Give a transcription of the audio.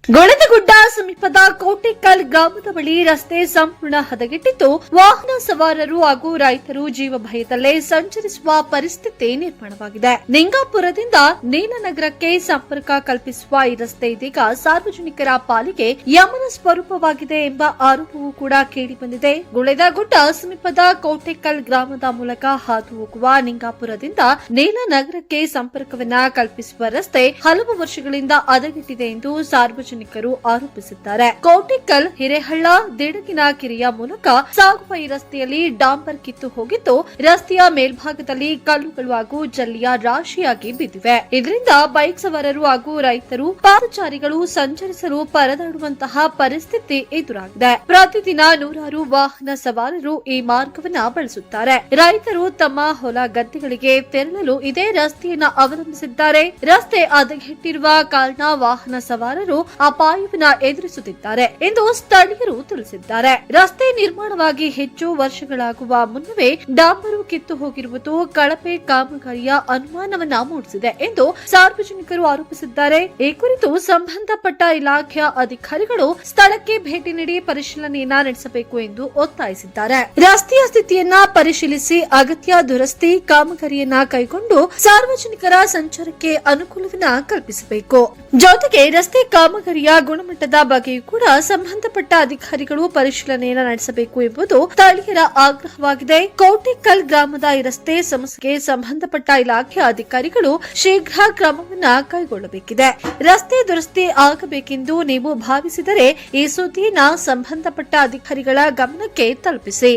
ಗೊಳದಗುಡ್ಡ ಸಮೀಪದ ಕೋಟೆಕಲ್ ಗ್ರಾಮದ ಬಳಿ ರಸ್ತೆ ಸಂಪೂರ್ಣ ಹದಗೆಟ್ಟಿದ್ದು ವಾಹನ ಸವಾರರು ಹಾಗೂ ರೈತರು ಜೀವ ಭಯದಲ್ಲೇ ಸಂಚರಿಸುವ ಪರಿಸ್ಥಿತಿ ನಿರ್ಮಾಣವಾಗಿದೆ. ನಿಂಗಾಪುರದಿಂದ ನೀಲನಗರಕ್ಕೆ ಸಂಪರ್ಕ ಕಲ್ಪಿಸುವ ಈ ರಸ್ತೆ ಇದೀಗ ಸಾರ್ವಜನಿಕರ ಪಾಲಿಗೆ ಯಮನ ಸ್ವರೂಪವಾಗಿದೆ ಎಂಬ ಆರೋಪವೂ ಕೂಡ ಕೇಳಿಬಂದಿದೆ. ಗೊಳದಗುಡ್ಡ ಸಮೀಪದ ಕೋಟೆಕಲ್ ಗ್ರಾಮದ ಮೂಲಕ ಹಾದು ಹೋಗುವ ನಿಂಗಾಪುರದಿಂದ ನೀಲನಗರಕ್ಕೆ ಸಂಪರ್ಕವನ್ನ ಕಲ್ಪಿಸುವ ರಸ್ತೆ ಹಲವು ವರ್ಷಗಳಿಂದ ಹದಗೆಟ್ಟಿದೆ ಎಂದು ಸಾರ್ವಜನಿಕರು ಆರೋಪಿಸಿದ್ದಾರೆ. ಕೋಟೆಕಲ್ ಹಿರೇಹಳ್ಳ ದಿಡಗಿನ ಕೆರೆಯ ಮೂಲಕ ಸಾಗುವ ಈ ರಸ್ತೆಯಲ್ಲಿ ಡಾಂಬರ್ ಕಿತ್ತು ಹೋಗಿದ್ದು ರಸ್ತೆಯ ಮೇಲ್ಭಾಗದಲ್ಲಿ ಕಲ್ಲುಗಳು ಹಾಗೂ ಜಲ್ಲಿಯ ರಾಶಿಯಾಗಿ ಬಿದ್ದಿವೆ. ಇದರಿಂದ ಬೈಕ್ ಸವಾರರು ಹಾಗೂ ರೈತರು ಪಾದಚಾರಿಗಳು ಸಂಚರಿಸಲು ಪರದಾಡುವಂತಹ ಪರಿಸ್ಥಿತಿ ಎದುರಾಗಿದೆ. ಪ್ರತಿದಿನ ನೂರಾರು ವಾಹನ ಸವಾರರು ಈ ಮಾರ್ಗವನ್ನ ಬಳಸುತ್ತಾರೆ. ರೈತರು ತಮ್ಮ ಹೊಲ ಗದ್ದೆಗಳಿಗೆ ತೆರಳಲು ಇದೇ ರಸ್ತೆಯನ್ನ ಅವಲಂಬಿಸಿದ್ದಾರೆ. ರಸ್ತೆ ಹದಗೆಟ್ಟಿರುವ ಕಾರಣ ವಾಹನ ಸವಾರರು ಅಪಾಯವನ್ನ ಎದುರಿಸುತ್ತಿದ್ದಾರೆ ಎಂದು ಸ್ಥಳೀಯರು ತಿಳಿಸಿದ್ದಾರೆ. ರಸ್ತೆ ನಿರ್ಮಾಣವಾಗಿ ಹೆಚ್ಚು ವರ್ಷಗಳಾಗುವ ಮುನ್ನವೇ ಡಾಂಬರು ಕಿತ್ತು ಹೋಗಿರುವುದು ಕಳಪೆ ಕಾಮಗಾರಿಯ ಅನುಮಾನವನ್ನ ಮೂಡಿಸಿದೆ ಎಂದು ಸಾರ್ವಜನಿಕರು ಆರೋಪಿಸಿದ್ದಾರೆ. ಈ ಕುರಿತು ಸಂಬಂಧಪಟ್ಟ ಇಲಾಖೆಯ ಅಧಿಕಾರಿಗಳು ಸ್ಥಳಕ್ಕೆ ಭೇಟಿ ನೀಡಿ ಪರಿಶೀಲನೆಯನ್ನ ನಡೆಸಬೇಕು ಎಂದು ಒತ್ತಾಯಿಸಿದ್ದಾರೆ. ರಸ್ತೆಯ ಸ್ಥಿತಿಯನ್ನ ಪರಿಶೀಲಿಸಿ ಅಗತ್ಯ ದುರಸ್ತಿ ಕಾಮಗಾರಿಯನ್ನ ಕೈಗೊಂಡು ಸಾರ್ವಜನಿಕರ ಸಂಚಾರಕ್ಕೆ ಅನುಕೂಲವನ್ನ ಕಲ್ಪಿಸಬೇಕು. ಜೊತೆಗೆ ರಸ್ತೆ ಕಾಮಗಾರಿಯ ಗುಣಮಟ್ಟದ ಬಗ್ಗೆಯೂ ಕೂಡ ಸಂಬಂಧಪಟ್ಟ ಅಧಿಕಾರಿಗಳು ಪರಿಶೀಲನೆಯನ್ನು ನಡೆಸಬೇಕು ಎಂಬುದು ಸ್ಥಳೀಯರ ಆಗ್ರಹವಾಗಿದೆ. ಕೋಟೆಕಲ್ ಗ್ರಾಮದ ಈ ರಸ್ತೆ ಸಮಸ್ಯೆಗೆ ಸಂಬಂಧಪಟ್ಟ ಇಲಾಖೆಯ ಅಧಿಕಾರಿಗಳು ಶೀಘ್ರ ಕ್ರಮವನ್ನ ಕೈಗೊಳ್ಳಬೇಕಿದೆ. ರಸ್ತೆ ದುರಸ್ತಿ ಆಗಬೇಕೆಂದು ನೀವು ಭಾವಿಸಿದರೆ ಈ ಸುದ್ದಿಯನ್ನು ಸಂಬಂಧಪಟ್ಟ ಅಧಿಕಾರಿಗಳ ಗಮನಕ್ಕೆ ತಲುಪಿಸಿ.